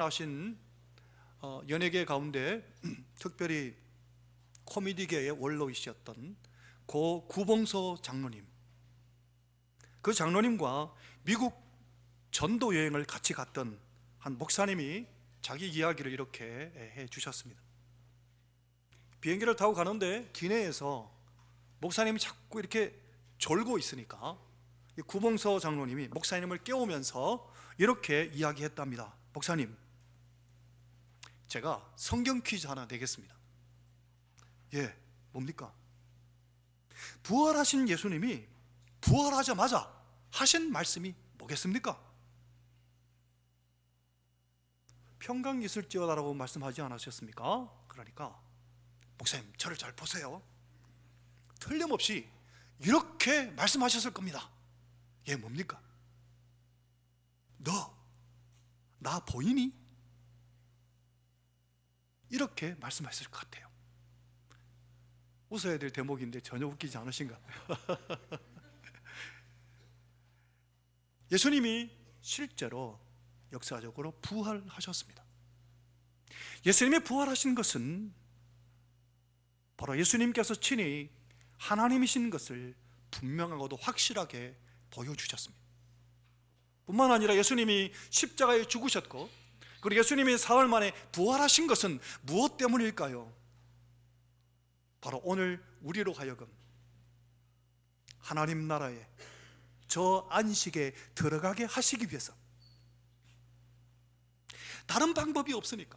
하신 연예계 가운데 특별히 코미디계의 원로이셨던 고 구봉서 장로님, 그 장로님과 미국 전도 여행을 같이 갔던 한 목사님이 자기 이야기를 이렇게 해 주셨습니다. 비행기를 타고 가는데 기내에서 목사님이 자꾸 이렇게 졸고 있으니까 이 구봉서 장로님이 목사님을 깨우면서 이렇게 이야기했답니다. 목사님, 제가 성경 퀴즈 하나 내겠습니다. 예, 뭡니까? 부활하신 예수님이 부활하자마자 하신 말씀이 뭐겠습니까? 평강 있을지어다라고 말씀하지 않으셨습니까? 그러니까 목사님, 저를 잘 보세요. 틀림없이 이렇게 말씀하셨을 겁니다. 예, 뭡니까? 너 나 보이니? 이렇게 말씀하셨을 것 같아요. 웃어야 될 대목인데 전혀 웃기지 않으신가? 예수님이 실제로 역사적으로 부활하셨습니다. 예수님이 부활하신 것은 바로 예수님께서 친히 하나님이신 것을 분명하고도 확실하게 보여주셨습니다. 뿐만 아니라 예수님이 십자가에 죽으셨고, 그리고 예수님이 사흘 만에 부활하신 것은 무엇 때문일까요? 바로 오늘 우리로 하여금 하나님 나라에 저 안식에 들어가게 하시기 위해서. 다른 방법이 없으니까.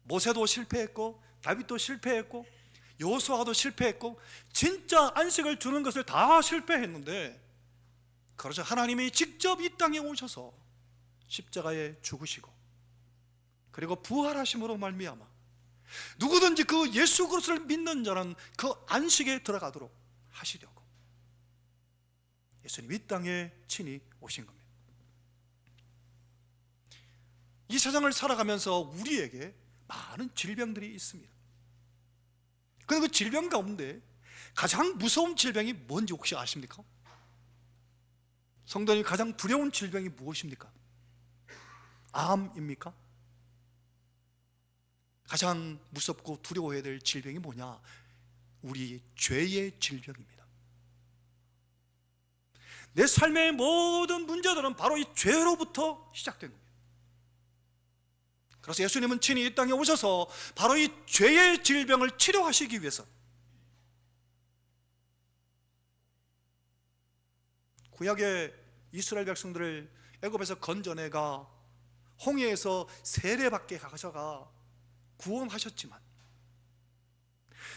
모세도 실패했고, 다윗도 실패했고, 여호수아도 실패했고, 진짜 안식을 주는 것을 다 실패했는데, 그래서 하나님이 직접 이 땅에 오셔서 십자가에 죽으시고, 그리고 부활하심으로 말미암아 누구든지 그 예수 그리스도를 믿는 자는 그 안식에 들어가도록 하시려고 예수님 이 땅에 친히 오신 겁니다. 이 세상을 살아가면서 우리에게 많은 질병들이 있습니다. 그런데 그 질병 가운데 가장 무서운 질병이 뭔지 혹시 아십니까? 성도님, 가장 두려운 질병이 무엇입니까? 암입니까? 가장 무섭고 두려워해야 될 질병이 뭐냐? 우리 죄의 질병입니다. 내 삶의 모든 문제들은 바로 이 죄로부터 시작된 겁니다. 그래서 예수님은 친히 이 땅에 오셔서 바로 이 죄의 질병을 치료하시기 위해서 구약의 이스라엘 백성들을 애굽에서 건져내가 홍해에서 세례받게 가셔가 구원하셨지만,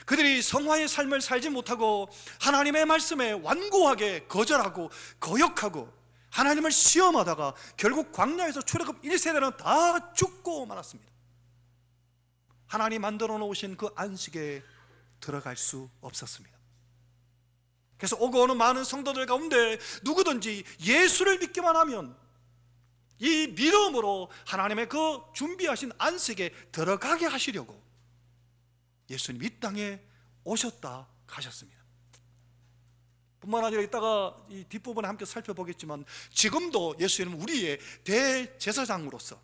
그들이 성화의 삶을 살지 못하고 하나님의 말씀에 완고하게 거절하고 거역하고 하나님을 시험하다가 결국 광야에서 출애굽 1세대는 다 죽고 말았습니다. 하나님 만들어 놓으신 그 안식에 들어갈 수 없었습니다. 그래서 오고 오는 많은 성도들 가운데 누구든지 예수를 믿기만 하면 이 믿음으로 하나님의 그 준비하신 안식에 들어가게 하시려고 예수님 이 땅에 오셨다 가셨습니다. 뿐만 아니라 이따가 이 뒷부분에 함께 살펴보겠지만, 지금도 예수님은 우리의 대제사장으로서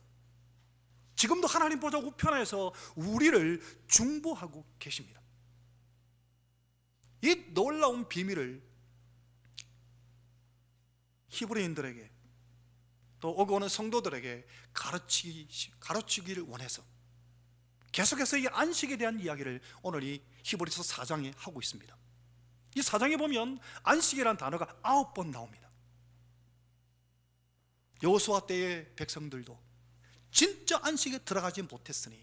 지금도 하나님 보좌 우편에서 우리를 중보하고 계십니다. 이 놀라운 비밀을 히브리인들에게 또 오고 오는 성도들에게 가르치기를 원해서 계속해서 이 안식에 대한 이야기를 오늘 이 히브리서 4장에 하고 있습니다. 이 4장에 보면 안식이라는 단어가 9번 나옵니다. 여호수아 때의 백성들도 진짜 안식에 들어가지 못했으니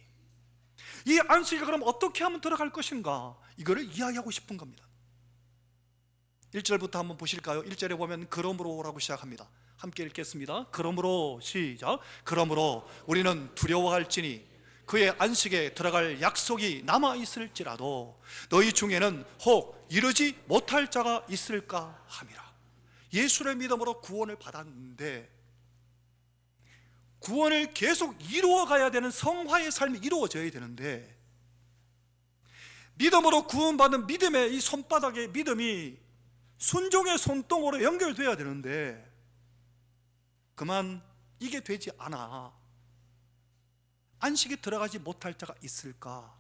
이 안식에 그럼 어떻게 하면 들어갈 것인가, 이거를 이야기하고 싶은 겁니다. 1절부터 한번 보실까요? 1절에 보면 그러므로라고 시작합니다. 함께 읽겠습니다. 그러므로, 시작. 그러므로 우리는 두려워할지니 그의 안식에 들어갈 약속이 남아있을지라도 너희 중에는 혹 이르지 못할 자가 있을까 함이라. 예수를 믿음으로 구원을 받았는데 구원을 계속 이루어가야 되는 성화의 삶이 이루어져야 되는데, 믿음으로 구원받은 믿음의 이 손바닥의 믿음이 순종의 손등으로 연결돼야 되는데 그만 이게 되지 않아. 안식에 들어가지 못할 자가 있을까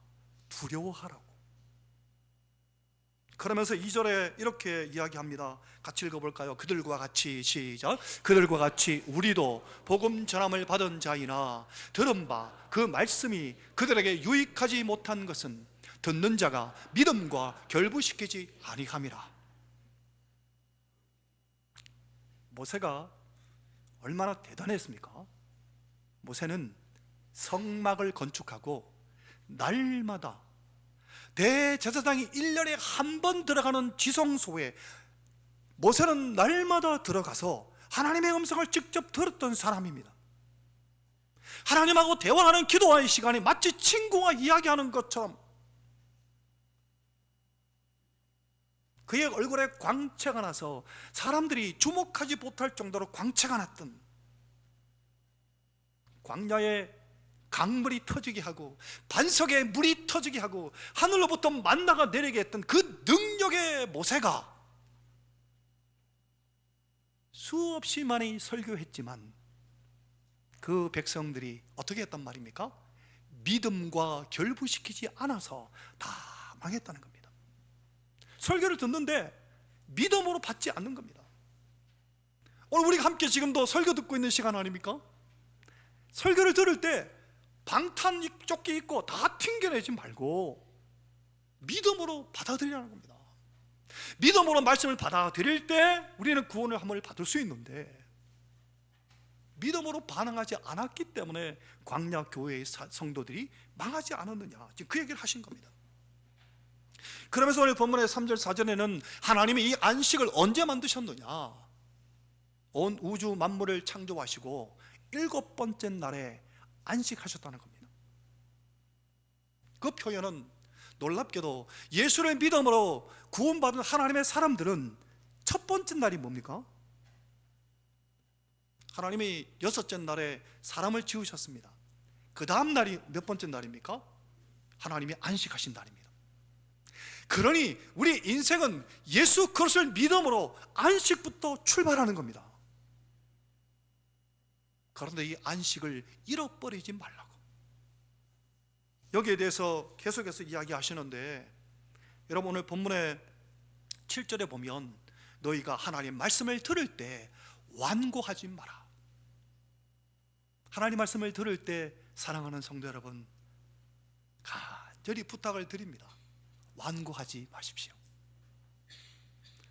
두려워하라고. 그러면서 2절에 이렇게 이야기합니다. 같이 읽어볼까요? 그들과 같이, 시작. 그들과 같이 우리도 복음 전함을 받은 자이나 들은 바 그 말씀이 그들에게 유익하지 못한 것은 듣는 자가 믿음과 결부시키지 아니함이라. 모세가 얼마나 대단했습니까? 모세는 성막을 건축하고 날마다 대제사장이 1년에 한 번 들어가는 지성소에 모세는 날마다 들어가서 하나님의 음성을 직접 들었던 사람입니다. 하나님하고 대화하는 기도와의 시간이 마치 친구와 이야기하는 것처럼 그의 얼굴에 광채가 나서 사람들이 주목하지 못할 정도로 광채가 났던, 광야에 강물이 터지게 하고 반석에 물이 터지게 하고 하늘로부터 만나가 내리게 했던 그 능력의 모세가 수없이 많이 설교했지만 그 백성들이 어떻게 했단 말입니까? 믿음과 결부시키지 않아서 다 망했다는 겁니다. 설교를 듣는데 믿음으로 받지 않는 겁니다. 오늘 우리가 함께 지금도 설교 듣고 있는 시간 아닙니까? 설교를 들을 때 방탄 조끼 입고 다 튕겨내지 말고 믿음으로 받아들이라는 겁니다. 믿음으로 말씀을 받아들일 때 우리는 구원의 함을 받을 수 있는데, 믿음으로 반응하지 않았기 때문에 광야 교회의 성도들이 망하지 않았느냐, 지금 그 얘기를 하신 겁니다. 그러면서 오늘 본문의 3절 4절에는 하나님이 이 안식을 언제 만드셨느냐, 온 우주 만물을 창조하시고 7번째 날에 안식하셨다는 겁니다. 그 표현은 놀랍게도 예수를 믿음으로 구원받은 하나님의 사람들은 첫 번째 날이 뭡니까? 하나님이 6째 날에 사람을 지으셨습니다. 그 다음 날이 몇 번째 날입니까? 하나님이 안식하신 날입니다. 그러니 우리 인생은 예수 그리스도를 믿음으로 안식부터 출발하는 겁니다. 그런데 이 안식을 잃어버리지 말라고. 여기에 대해서 계속해서 이야기하시는데, 여러분 오늘 본문의 7절에 보면 너희가 하나님 말씀을 들을 때 완고하지 마라. 하나님 말씀을 들을 때 사랑하는 성도 여러분, 간절히 부탁을 드립니다. 완고하지 마십시오.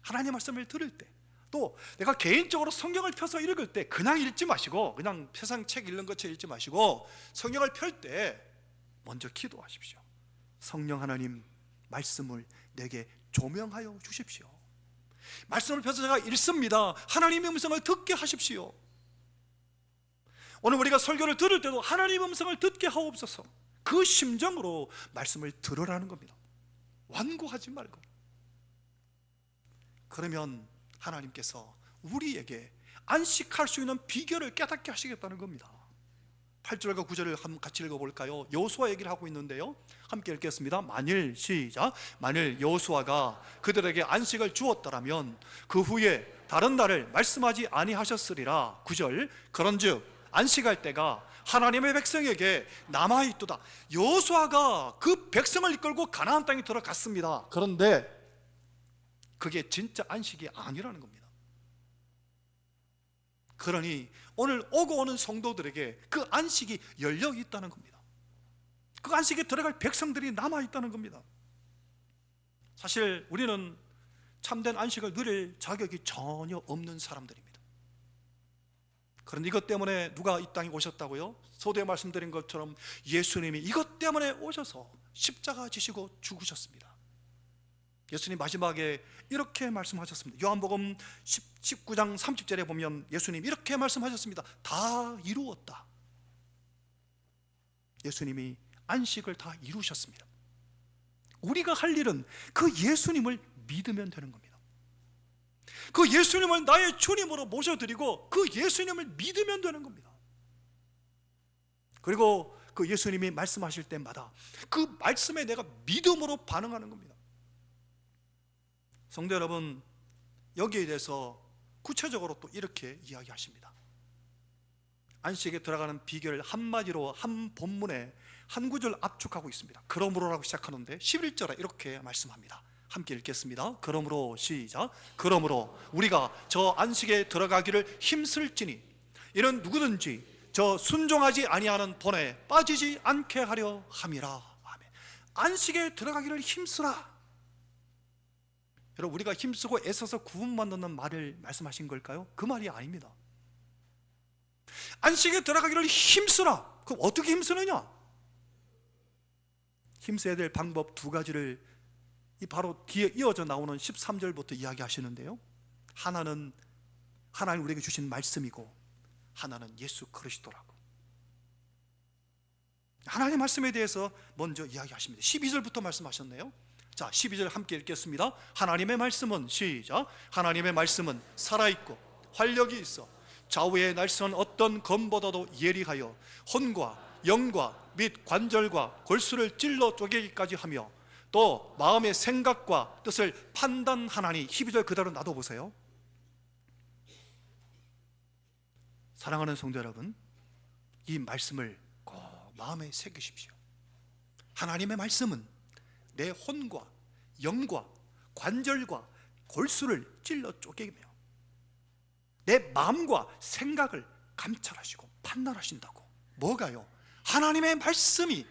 하나님 말씀을 들을 때, 또 내가 개인적으로 성경을 펴서 읽을 때 그냥 읽지 마시고, 그냥 세상 책 읽는 것처럼 읽지 마시고 성경을 펼 때 먼저 기도하십시오. 성령 하나님, 말씀을 내게 조명하여 주십시오. 말씀을 펴서 제가 읽습니다. 하나님의 음성을 듣게 하십시오. 오늘 우리가 설교를 들을 때도 하나님의 음성을 듣게 하옵소서. 그 심정으로 말씀을 들으라는 겁니다. 완고하지 말고. 그러면 하나님께서 우리에게 안식할 수 있는 비결을 깨닫게 하시겠다는 겁니다. 8절과 9절을 한번 같이 읽어볼까요? 여호수아 얘기를 하고 있는데요, 함께 읽겠습니다. 만일, 시작. 만일 여호수아가 그들에게 안식을 주었더라면 그 후에 다른 날을 말씀하지 아니하셨으리라. 9절. 그런즉 안식할 때가 하나님의 백성에게 남아있도다. 여호수아가 그 백성을 이끌고 가나안 땅에 들어갔습니다. 그런데 그게 진짜 안식이 아니라는 겁니다. 그러니 오늘 오고 오는 성도들에게 그 안식이 열려 있다는 겁니다. 그 안식에 들어갈 백성들이 남아 있다는 겁니다. 사실 우리는 참된 안식을 누릴 자격이 전혀 없는 사람들입니다. 그런데 이것 때문에 누가 이 땅에 오셨다고요? 서두에 말씀드린 것처럼 예수님이 이것 때문에 오셔서 십자가 지시고 죽으셨습니다. 예수님 마지막에 이렇게 말씀하셨습니다. 요한복음 19장 30절에 보면 예수님 이렇게 말씀하셨습니다. 다 이루었다. 예수님이 안식을 다 이루셨습니다. 우리가 할 일은 그 예수님을 믿으면 되는 겁니다. 그 예수님을 나의 주님으로 모셔드리고 그 예수님을 믿으면 되는 겁니다. 그리고 그 예수님이 말씀하실 때마다 그 말씀에 내가 믿음으로 반응하는 겁니다. 성도 여러분, 여기에 대해서 구체적으로 또 이렇게 이야기하십니다. 안식에 들어가는 비결을 한마디로 한 본문에 한 구절 압축하고 있습니다. 그러므로라고 시작하는데 11절에 이렇게 말씀합니다. 함께 읽겠습니다. 그러므로 시작. 그러므로 우리가 저 안식에 들어가기를 힘쓸지니 이는 누구든지 저 순종하지 아니하는 본에 빠지지 않게 하려 함이라. 아멘. 안식에 들어가기를 힘쓰라. 여러분, 우리가 힘쓰고 애써서 구원받는 말을 말씀하신 걸까요? 그 말이 아닙니다. 안식에 들어가기를 힘쓰라. 그럼 어떻게 힘쓰느냐? 힘써야 될 방법 두 가지를 바로 뒤에 이어져 나오는 13절부터 이야기하시는데요, 하나는 하나님 우리에게 주신 말씀이고 하나는 예수 그리스도라고. 하나님의 말씀에 대해서 먼저 이야기하십니다. 12절부터 말씀하셨네요. 자, 12절 함께 읽겠습니다. 하나님의 말씀은 시작. 하나님의 말씀은 살아있고 활력이 있어 좌우의 날선 어떤 검보다도 예리하여 혼과 영과 및 관절과 골수를 찔러 쪼개기까지 하며 또 마음의 생각과 뜻을 판단하나니. 12절 그대로 놔둬보세요. 사랑하는 성도 여러분, 이 말씀을 꼭 마음에 새기십시오. 하나님의 말씀은 내 혼과 영과 관절과 골수를 찔러 쪼개며 내 마음과 생각을 감찰하시고 판단하신다고. 뭐가요? 하나님의 말씀이.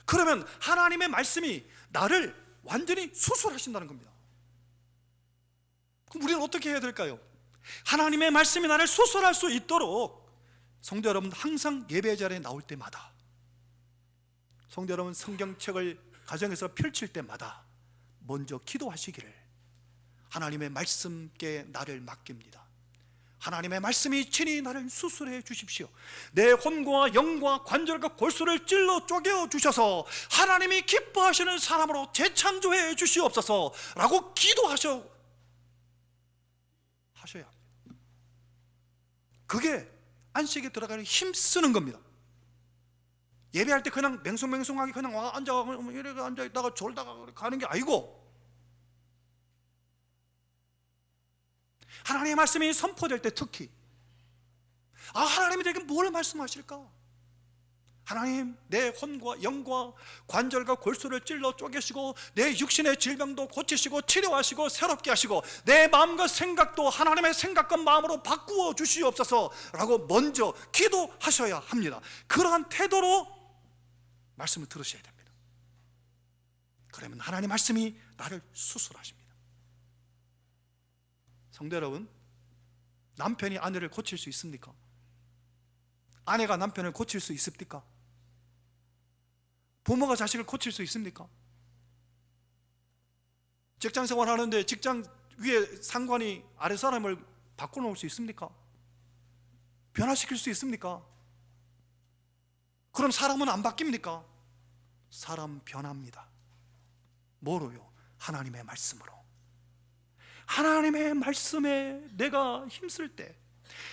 그러면 하나님의 말씀이 나를 완전히 수술하신다는 겁니다. 그럼 우리는 어떻게 해야 될까요? 하나님의 말씀이 나를 수술할 수 있도록 성도 여러분, 항상 예배 자리에 나올 때마다, 성도 여러분 성경책을 가정에서 펼칠 때마다 먼저 기도하시기를, 하나님의 말씀께 나를 맡깁니다. 하나님의 말씀이 친히 나를 수술해 주십시오. 내 혼과 영과 관절과 골수를 찔러 쪼개 주셔서 하나님이 기뻐하시는 사람으로 재창조해 주시옵소서 라고 기도하셔야 합니다. 그게 안식에 들어가는 힘쓰는 겁니다. 예배할 때 그냥 맹숭맹숭하게 그냥 와 앉아있다가 졸다가 가는 게 아니고, 하나님의 말씀이 선포될 때 특히 하나님이 내게 뭘 말씀하실까? 하나님, 내 혼과 영과 관절과 골수를 찔러 쪼개시고 내 육신의 질병도 고치시고 치료하시고 새롭게 하시고 내 마음과 생각도 하나님의 생각과 마음으로 바꾸어 주시옵소서 라고 먼저 기도하셔야 합니다. 그러한 태도로 말씀을 들으셔야 됩니다. 그러면 하나님의 말씀이 나를 수술하십니다. 성도 여러분, 남편이 아내를 고칠 수 있습니까? 아내가 남편을 고칠 수 있습니까? 부모가 자식을 고칠 수 있습니까? 직장 생활하는데 직장 위에 상관이 아래 사람을 바꿔놓을 수 있습니까? 변화시킬 수 있습니까? 그럼 사람은 안 바뀝니까? 사람 변합니다. 뭐로요? 하나님의 말씀으로. 하나님의 말씀에 내가 힘쓸 때,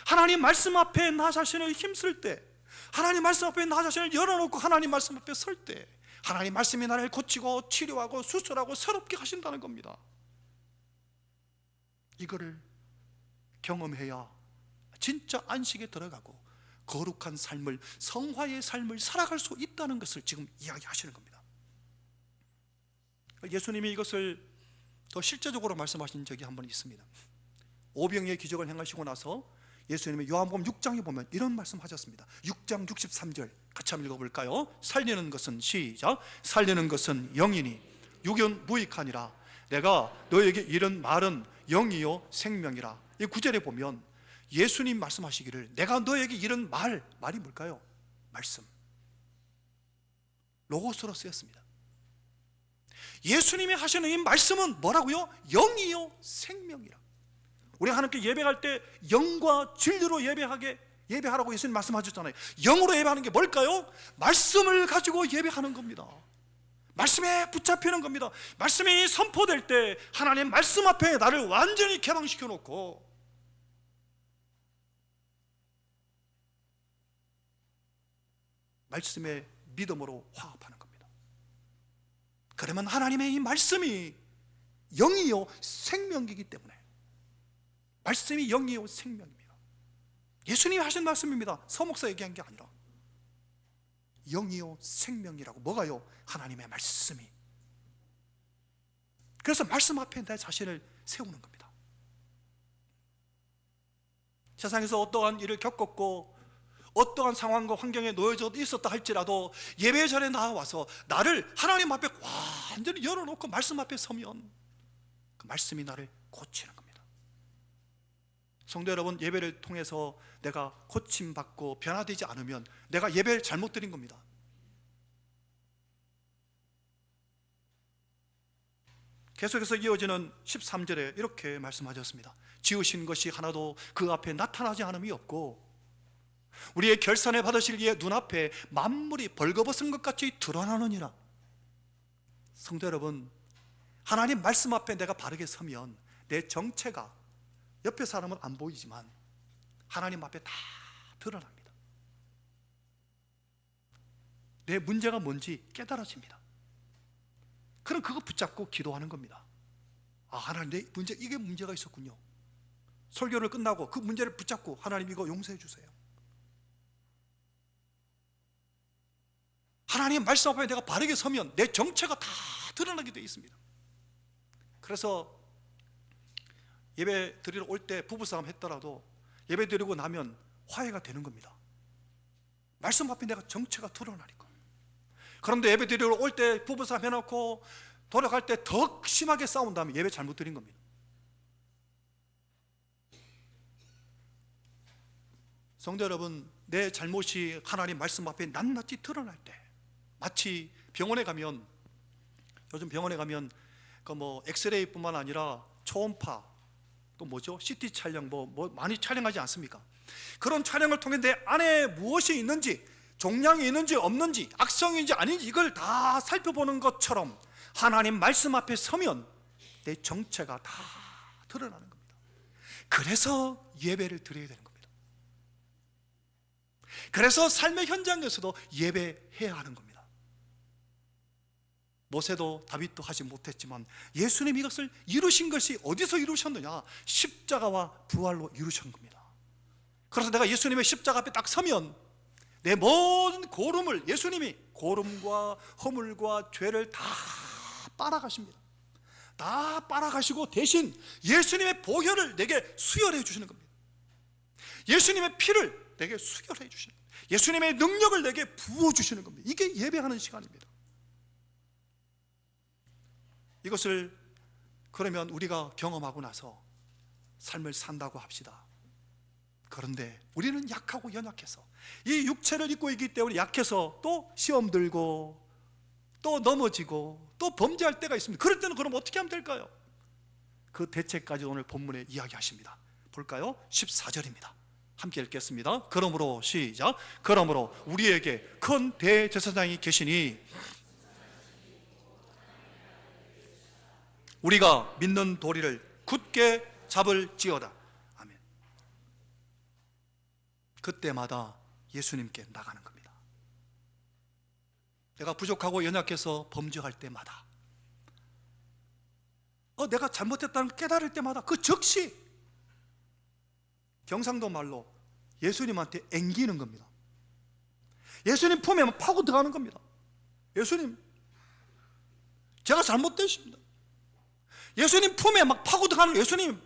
하나님 말씀 앞에 나 자신을 힘쓸 때, 하나님 말씀 앞에 나 자신을 열어놓고 하나님 말씀 앞에 설 때, 하나님 말씀이 나를 고치고 치료하고 수술하고 새롭게 하신다는 겁니다. 이거를 경험해야 진짜 안식에 들어가고 거룩한 삶을, 성화의 삶을 살아갈 수 있다는 것을 지금 이야기하시는 겁니다. 예수님이 이것을 더 실제적으로 말씀하신 적이 한 번 있습니다. 오병이의 기적을 행하시고 나서 예수님이 요한복음 6장에 보면 이런 말씀하셨습니다. 6장 63절 같이 한번 읽어볼까요? 살리는 것은 시작. 살리는 것은 영이니 육은 무익하니라. 내가 너에게 이른 말은 영이요 생명이라. 이 구절에 보면 예수님 말씀하시기를 내가 너에게 이른 말이 뭘까요? 말씀, 로고스로 쓰였습니다. 예수님이 하시는 이 말씀은 뭐라고요? 영이요 생명이라. 우리 하나님께 예배할 때 영과 진리로 예배하라고 예수님 말씀하셨잖아요. 영으로 예배하는 게 뭘까요? 말씀을 가지고 예배하는 겁니다. 말씀에 붙잡히는 겁니다. 말씀이 선포될 때 하나님 말씀 앞에 나를 완전히 개방시켜 놓고 말씀의 믿음으로 화합하는 겁니다. 그러면 하나님의 이 말씀이 영이요 생명이기 때문에, 말씀이 영이요 생명입니다. 예수님이 하신 말씀입니다. 서목사 얘기한 게 아니라. 영이요 생명이라고. 뭐가요? 하나님의 말씀이. 그래서 말씀 앞에 내 자신을 세우는 겁니다. 세상에서 어떠한 일을 겪었고 어떠한 상황과 환경에 놓여져 있었다 할지라도 예배 전에 나와서 나를 하나님 앞에 완전히 열어놓고 말씀 앞에 서면 그 말씀이 나를 고치는 겁니다. 성도 여러분, 예배를 통해서 내가 고침받고 변화되지 않으면 내가 예배를 잘못 드린 겁니다. 계속해서 이어지는 13절에 이렇게 말씀하셨습니다. 지으신 것이 하나도 그 앞에 나타나지 않음이 없고 우리의 결산을 받으실 이의 눈앞에 만물이 벌거벗은 것 같이 드러나느니라. 성도 여러분, 하나님 말씀 앞에 내가 바르게 서면 내 정체가 옆에 사람은 안 보이지만 하나님 앞에 다 드러납니다. 내 문제가 뭔지 깨달아집니다. 그럼 그거 붙잡고 기도하는 겁니다. 아, 하나님, 내 문제, 이게 문제가 있었군요. 설교를 끝나고 그 문제를 붙잡고 하나님 이거 용서해 주세요. 하나님 말씀 앞에 내가 바르게 서면 내 정체가 다 드러나게 되어 있습니다. 그래서 예배 드리러 올 때 부부싸움 했더라도 예배 드리고 나면 화해가 되는 겁니다. 말씀 앞에 내가 정체가 드러나니까. 그런데 예배 드리러 올 때 부부싸움 해놓고 돌아갈 때 더 심하게 싸운 다음에 예배 잘못 드린 겁니다. 성도 여러분, 내 잘못이 하나님 말씀 앞에 낱낱이 드러날 때, 마치 병원에 가면, 요즘 병원에 가면 그 엑스레이뿐만 아니라 초음파, 또 뭐죠? CT 촬영 뭐 많이 촬영하지 않습니까? 그런 촬영을 통해 내 안에 무엇이 있는지, 종양이 있는지 없는지, 악성인지 아닌지 이걸 다 살펴보는 것처럼 하나님 말씀 앞에 서면 내 정체가 다 드러나는 겁니다. 그래서 예배를 드려야 되는 겁니다. 그래서 삶의 현장에서도 예배해야 하는 겁니다. 모세도 다윗도 하지 못했지만 예수님이 이것을 이루신 것이 어디서 이루셨느냐? 십자가와 부활로 이루신 겁니다. 그래서 내가 예수님의 십자가 앞에 딱 서면 내 모든 고름을, 예수님이 고름과 허물과 죄를 다 빨아가십니다. 다 빨아가시고 대신 예수님의 보혈을 내게 수혈해 주시는 겁니다. 예수님의 피를 내게 수혈해 주시는 겁니다. 예수님의 능력을 내게 부어주시는 겁니다. 이게 예배하는 시간입니다. 이것을 그러면 우리가 경험하고 나서 삶을 산다고 합시다. 그런데 우리는 약하고 연약해서 이 육체를 입고 있기 때문에 약해서 또 시험 들고 또 넘어지고 또 범죄할 때가 있습니다. 그럴 때는 그럼 어떻게 하면 될까요? 그 대책까지 오늘 본문에 이야기하십니다. 볼까요? 14절입니다. 함께 읽겠습니다. 그러므로 시작. 그러므로 우리에게 큰 대제사장이 계시니 우리가 믿는 도리를 굳게 잡을지어다. 아멘. 그때마다 예수님께 나가는 겁니다. 내가 부족하고 연약해서 범죄할 때마다, 내가 잘못했다는 걸 깨달을 때마다 그 즉시 경상도 말로 예수님한테 앵기는 겁니다. 예수님 품에 파고 들어가는 겁니다. 예수님, 제가 잘못됐습니다. 예수님 품에 막 파고 들어가는 예수님,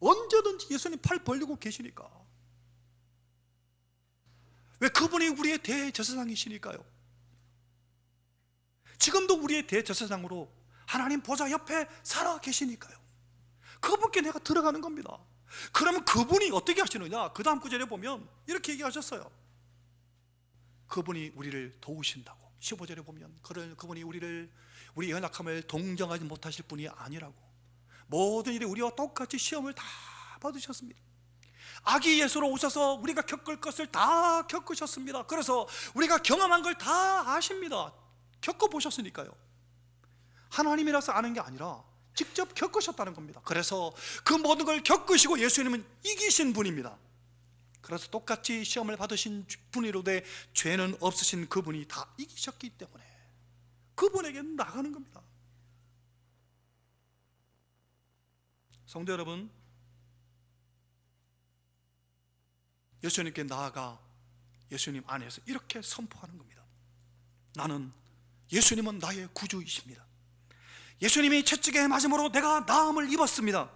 언제든지 예수님 팔 벌리고 계시니까. 왜? 그분이 우리의 대제사장이시니까요. 지금도 우리의 대제사장으로 하나님 보좌 옆에 살아 계시니까요. 그분께 내가 들어가는 겁니다. 그러면 그분이 어떻게 하시느냐? 그 다음 구절에 보면 이렇게 얘기하셨어요. 그분이 우리를 도우신다고. 15절에 보면 그분이 우리 연약함을 동정하지 못하실 분이 아니라고. 모든 일이 우리와 똑같이 시험을 다 받으셨습니다. 아기 예수로 오셔서 우리가 겪을 것을 다 겪으셨습니다. 그래서 우리가 경험한 걸 다 아십니다. 겪어보셨으니까요. 하나님이라서 아는 게 아니라 직접 겪으셨다는 겁니다. 그래서 그 모든 걸 겪으시고 예수님은 이기신 분입니다. 그래서 똑같이 시험을 받으신 분이로되 죄는 없으신 그분이 다 이기셨기 때문에 그분에게 나가는 겁니다. 성도 여러분, 예수님께 나아가 예수님 안에서 이렇게 선포하는 겁니다. 나는, 예수님은 나의 구주이십니다. 예수님이 채찍에 맞음으로 내가 나음을 입었습니다.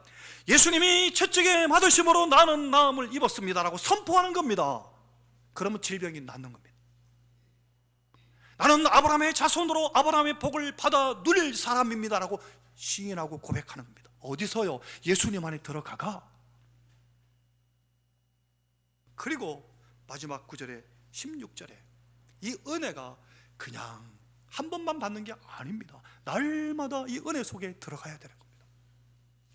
예수님이 채찍에 맞으심으로 나는 나음을 입었습니다 라고 선포하는 겁니다. 그러면 질병이 낫는 겁니다. 나는 아브라함의 자손으로 아브라함의 복을 받아 누릴 사람입니다 라고 시인하고 고백하는 겁니다. 어디서요? 예수님 안에 들어가가. 그리고 마지막 9절에 16절에 이 은혜가 그냥 한 번만 받는 게 아닙니다. 날마다 이 은혜 속에 들어가야 되는 겁니다.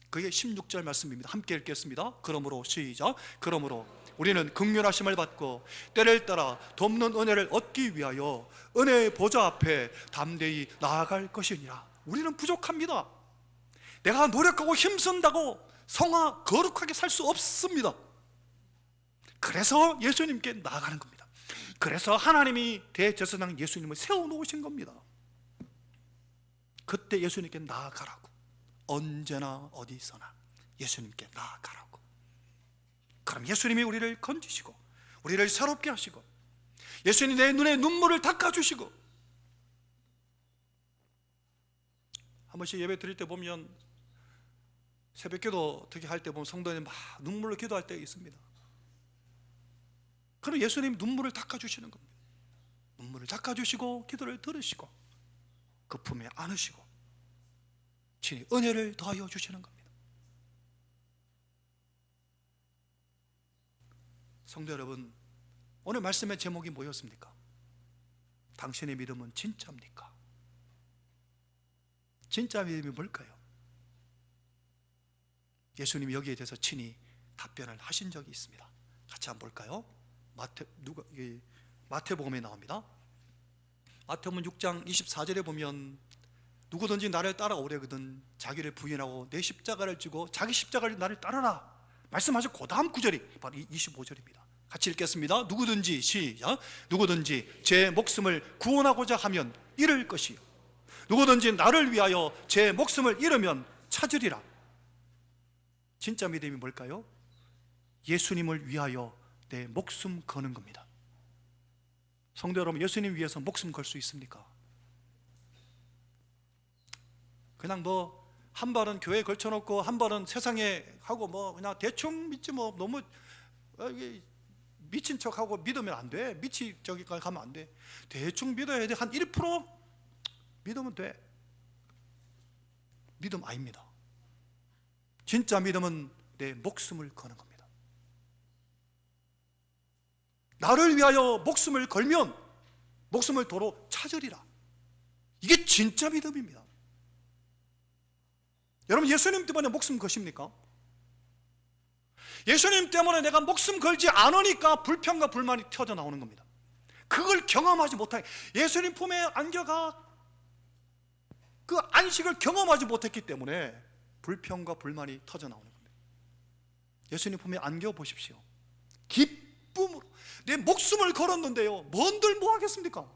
그게 16절 말씀입니다. 함께 읽겠습니다. 그러므로 시작. 그러므로 우리는 긍휼하심을 받고 때를 따라 돕는 은혜를 얻기 위하여 은혜의 보좌 앞에 담대히 나아갈 것이니라. 우리는 부족합니다. 내가 노력하고 힘쓴다고 성화 거룩하게 살 수 없습니다. 그래서 예수님께 나아가는 겁니다. 그래서 하나님이 대제사장 예수님을 세워놓으신 겁니다. 그때 예수님께 나아가라고. 언제나 어디서나 예수님께 나아가라고. 그럼 예수님이 우리를 건지시고 우리를 새롭게 하시고 예수님이 내 눈에 눈물을 닦아주시고, 한 번씩 예배 드릴 때 보면 새벽기도 특히 할 때 보면 성도들이 막 눈물로 기도할 때가 있습니다. 그럼 예수님이 눈물을 닦아주시는 겁니다. 눈물을 닦아주시고 기도를 들으시고 그 품에 안으시고 친히 은혜를 더하여 주시는 겁니다. 성도 여러분, 오늘 말씀의 제목이 뭐였습니까? 당신의 믿음은 진짜입니까? 진짜 믿음이 뭘까요? 예수님이 여기에 대해서 친히 답변을 하신 적이 있습니다. 같이 한번 볼까요? 마태복음에 나옵니다. 마태복음 6장 24절에 보면 누구든지 나를 따라오려거든 자기를 부인하고 내 십자가를 지고 자기 십자가를 나를 따르라 말씀하신 그 다음 구절이 바로 25절입니다. 같이 읽겠습니다. 누구든지 시작. 누구든지 제 목숨을 구원하고자 하면 잃을 것이요 누구든지 나를 위하여 제 목숨을 잃으면 찾으리라. 진짜 믿음이 뭘까요? 예수님을 위하여 내 목숨 거는 겁니다. 성도 여러분, 예수님 위해서 목숨 걸 수 있습니까? 그냥 뭐 한 발은 교회에 걸쳐놓고 한 발은 세상에 하고 뭐 그냥 대충 믿지 뭐 너무 미친 척하고 믿으면 안 돼. 미치 저기까지 가면 안 돼. 대충 믿어야 돼. 한 1% 믿으면 돼. 믿음 아닙니다. 진짜 믿음은 내 목숨을 거는 겁니다. 나를 위하여 목숨을 걸면 목숨을 도로 찾으리라. 이게 진짜 믿음입니다. 여러분, 예수님 때문에 목숨 거십니까? 예수님 때문에 내가 목숨 걸지 않으니까 불평과 불만이 터져 나오는 겁니다. 그걸 경험하지 못하게, 예수님 품에 안겨가 그 안식을 경험하지 못했기 때문에 불평과 불만이 터져 나오는 겁니다. 예수님 품에 안겨 보십시오. 기쁨으로 내 목숨을 걸었는데요, 뭔들 뭐 하겠습니까?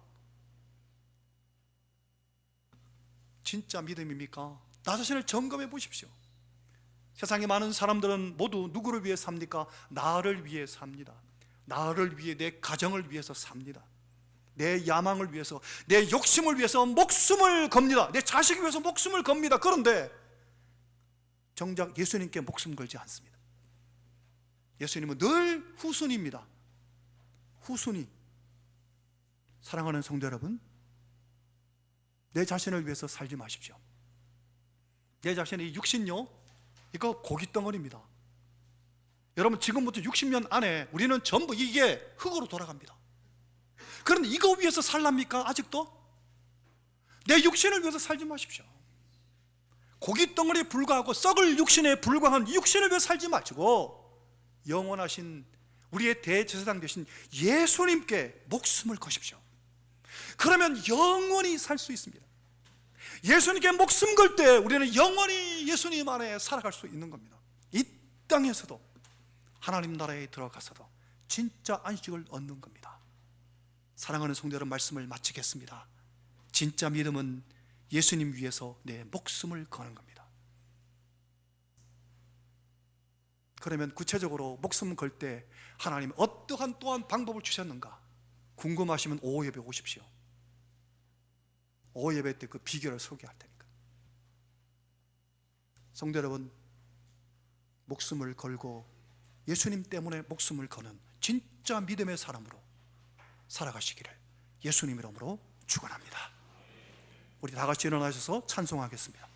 진짜 믿음입니까? 나 자신을 점검해 보십시오. 세상에 많은 사람들은 모두 누구를 위해 삽니까? 나를 위해 삽니다. 나를 위해, 내 가정을 위해서 삽니다. 내 야망을 위해서, 내 욕심을 위해서 목숨을 겁니다. 내 자식을 위해서 목숨을 겁니다. 그런데 정작 예수님께 목숨 걸지 않습니다. 예수님은 늘 후순위입니다. 후순위. 사랑하는 성도 여러분, 내 자신을 위해서 살지 마십시오. 내 자신의 육신요, 이거 고깃덩어리입니다. 여러분, 지금부터 60년 안에 우리는 전부 이게 흙으로 돌아갑니다. 그런데 이거 위해서 살랍니까? 아직도? 내 육신을 위해서 살지 마십시오. 고깃덩어리에 불과하고 썩을 육신에 불과한 육신을 위해 살지 마시고 영원하신 우리의 대제사장 되신 예수님께 목숨을 거십시오. 그러면 영원히 살 수 있습니다. 예수님께 목숨 걸 때 우리는 영원히 예수님 안에 살아갈 수 있는 겁니다. 이 땅에서도 하나님 나라에 들어가서도 진짜 안식을 얻는 겁니다. 사랑하는 성도 여러분, 말씀을 마치겠습니다. 진짜 믿음은 예수님 위해서 내 목숨을 거는 겁니다. 그러면 구체적으로 목숨 걸 때 하나님 어떠한 또한 방법을 주셨는가 궁금하시면 오후 예배 오십시오. 오후 예배 때 그 비결을 소개할 테니까. 성도 여러분, 목숨을 걸고 예수님 때문에 목숨을 거는 진짜 믿음의 사람으로 살아가시기를 예수님 이름으로 축원합니다. 우리 다 같이 일어나셔서 찬송하겠습니다.